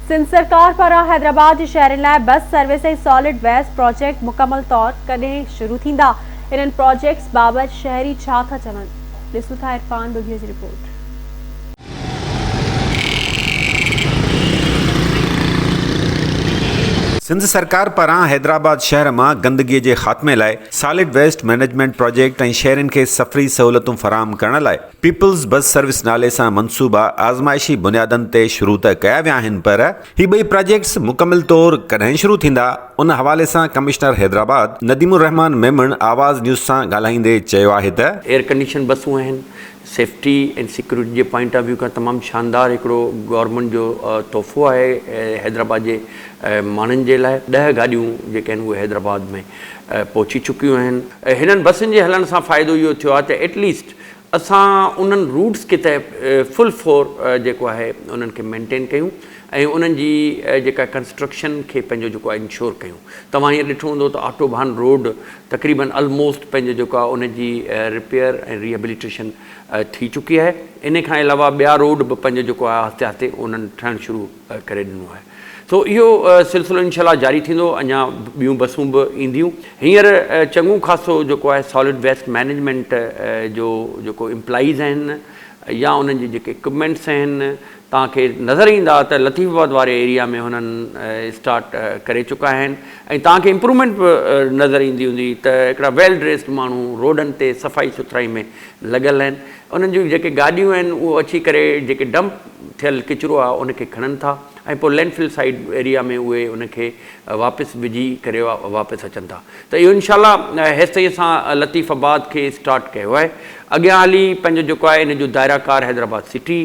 सिंध सरकार पारां हैदराबाद जे शहरनि लाइ बस सर्विस ऐं सॉलिड वेस्ट प्रोजेक्ट मुकमल तौर कॾहिं शुरू थींदा? इन्हनि प्रोजेक्ट्स बाबति शहरी छा था चवनि? ॾिसूं था इरफान बुघिया जी रिपोर्ट। सिंध सरकार पारां हैदराबाद शहर में गंदगी के खात्मे लाइ सॉलिड वेस्ट मैनेजमेंट प्रोजेक्ट ऐं शहरनि खे सफ़री सहूलतूं फराहम करण लाइ पीपल्स बस सर्विस नाले सां मनसूबा आज़माइशी बुनियादनि ते शुरू त कया विया आहिनि, पर ही ॿई प्रोजेक्ट्स मुकमिल तौर कॾहिं शुरू थींदा, उन हवाले सां कमिश्नर हैदराबाद नदीमुर रहमान मेमण आवाज़ न्यूज़ सां ॻाल्हाईंदे चयो आहे त एयर कंडीशन बसूं आहिनि, सेफ्टी एंड सिक्योरिटी के पॉइंट ऑफ व्यू का तमाम शानदार हिकिड़ो गवर्नमेंट जो तोहफ़ो आहे हैदराबाद जे माण्हुनि जे लाइ। 10 गाॾियूं जेके आहिनि उहे हैदराबाद में पहुची चुकियूं आहिनि। हिननि बसुनि जे हलण सां फ़ाइदो इहो थियो आहे त एटलीस्ट असां उन्हनि रूट्स के त फुल फोर जेको आहे उन्हनि खे मेंटेन कयूं ऐं उन्हनि जी जेका कंस्ट्रक्शन खे पंहिंजो जेको आहे इंश्योर कयूं। तव्हां हीअं ॾिठो हूंदो त ऑटोबान रोड तक़रीबन ऑलमोस्ट पंहिंजो जेको आहे उनजी रिपेयर ऐं रिहेबिलिटेशन थी चुकी आहे। इन खां अलावा ॿिया रोड बि पंहिंजो जेको आहे आहिस्ते आहिस्ते उन्हनि ठहणु शुरू करे ॾिनो आहे। सो इहो सिलसिलो इंशाल्लाह जारी थींदो, अञा ॿियूं बसूं बि ईंदियूं। हींअर चङो ख़ासो जेको आहे सॉलिड वेस्ट मैनेजमेंट जो जेको एम्प्लॉइज़ आहिनि या उन्हनि जी जेके इक्विपमेंट्स आहिनि, तव्हांखे नज़र ईंदा त लतीफ़ाबाद वारे एरिया में हुननि स्टार्ट करे चुका आहिनि ऐं तव्हांखे इम्प्रूवमेंट बि नज़र ईंदी हूंदी त हिकिड़ा वेल ड्रेस्ड माण्हू रोडनि ते सफ़ाई सुथराई में लॻल आहिनि। उन्हनि जूं जेके गाॾियूं आहिनि उहे अची करे जेके डंप थियल किचिरो आहे उनखे खणनि था ऐं पोइ लैंडफिल साइड एरिया में उहे उनखे वापसि विझी करे वापसि अचनि था। त इहो इंशाल्लाह हैसियत सां लतीफ़ाबाद खे स्टार्ट कयो आहे। अॻियां हली पंहिंजो जेको आहे इन जो दायराकार हैदराबाद सिटी